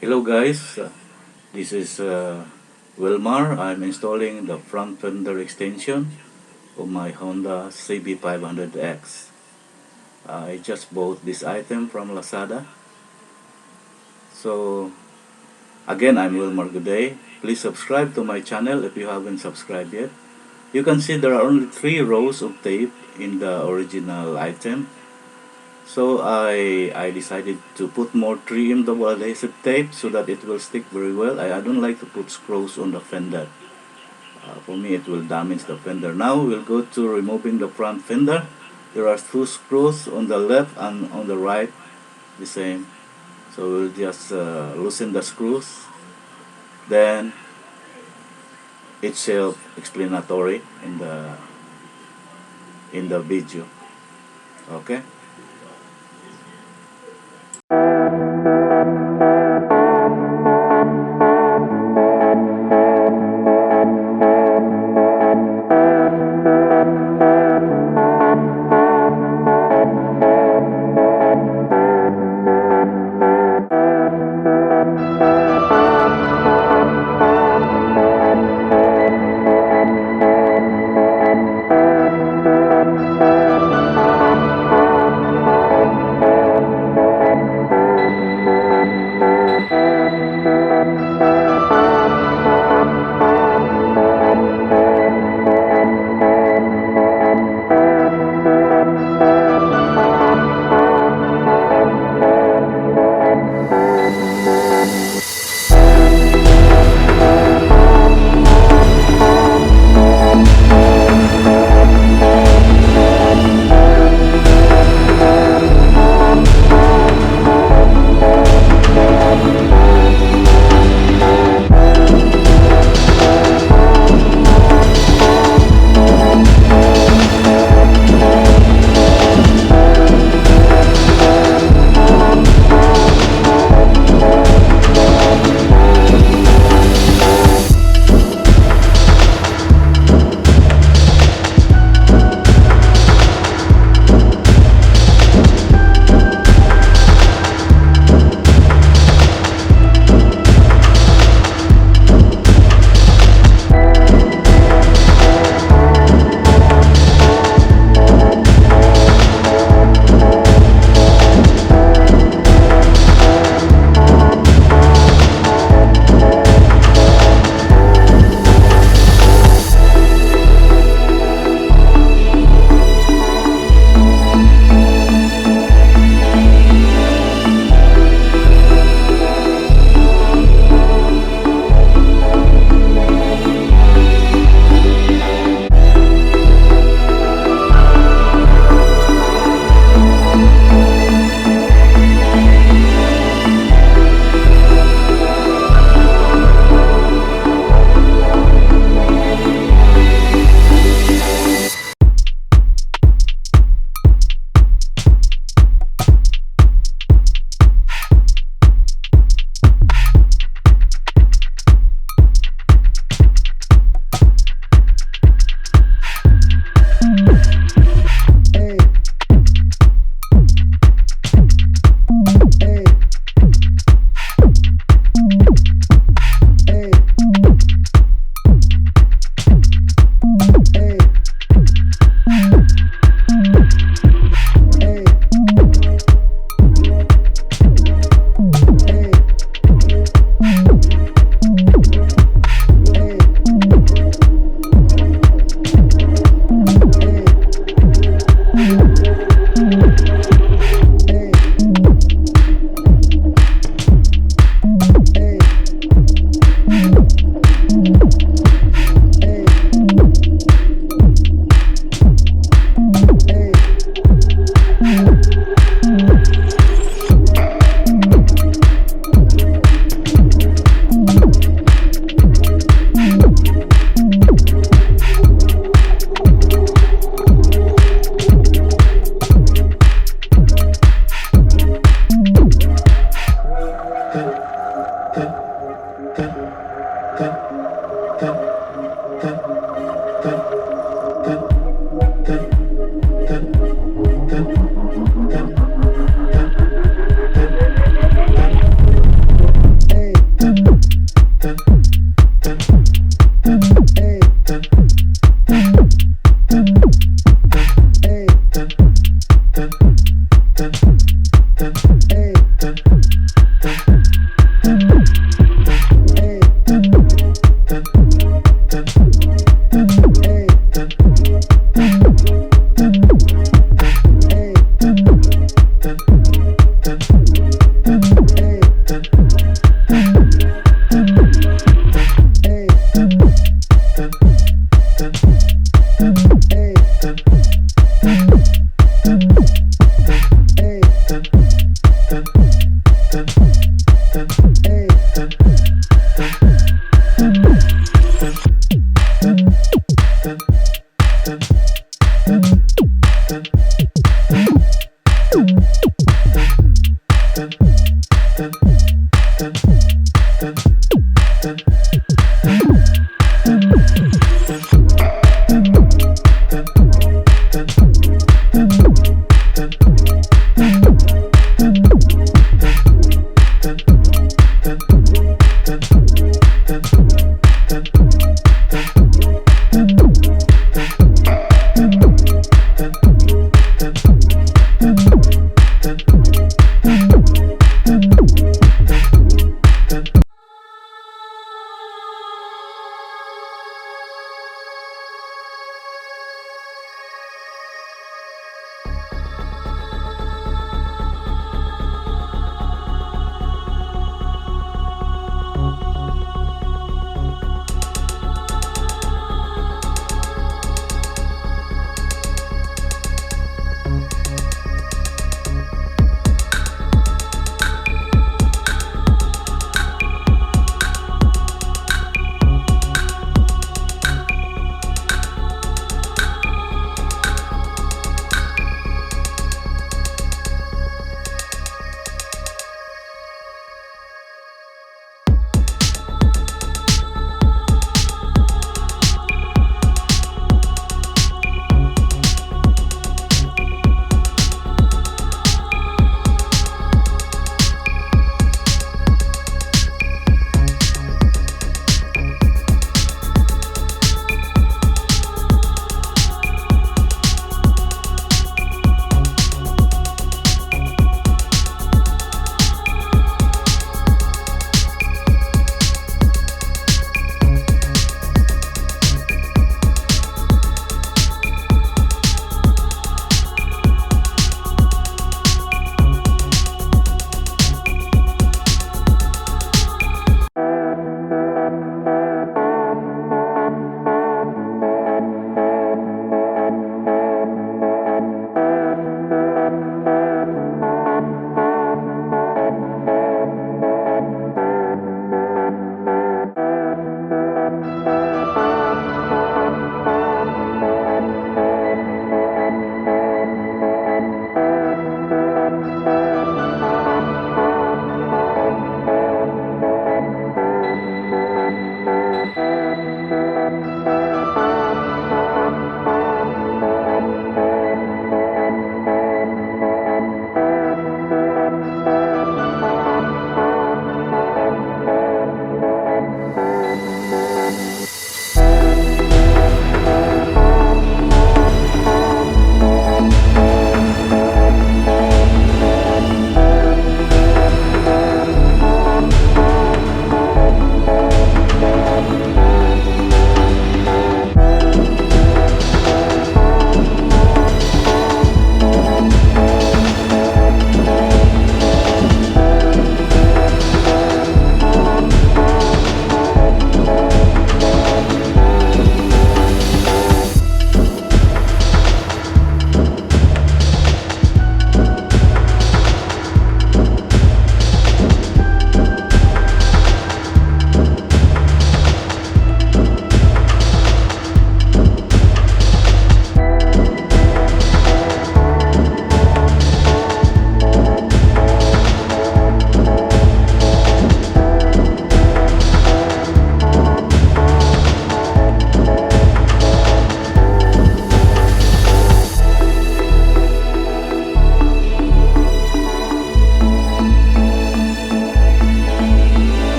Hello guys, this is Wilmar. I'm installing the front fender extension of my Honda CB500X. I just bought this item from Lazada. So again, I'm Wilmar. Good day. Please subscribe to my channel if you haven't subscribed yet. You can see there are only 3 rows of tape in the original item. So I decided to put more 3M double adhesive tape so that it will stick very well. I don't like to put screws on the fender. For me it will damage the fender. Now we'll go to removing the front fender. There are 2 screws on the left and on the right, the same. So we'll just loosen the screws. Then it's self-explanatory in the video. Okay.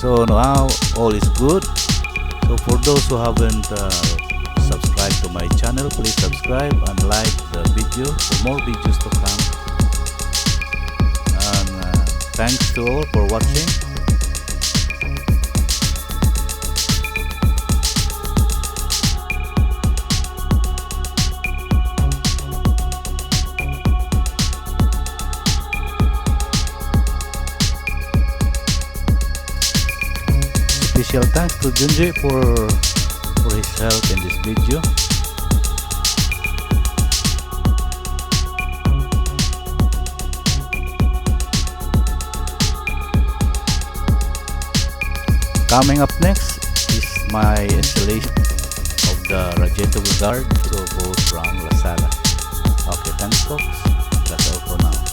So now all is good. So for those who haven't subscribed to my channel, please subscribe and like the video for more videos to come. And thanks to all for watching. Special thanks to Junji for his help in this video. Coming up next is my installation of the radiator guard to both from La Sala. Okay, thanks folks. That's all for now.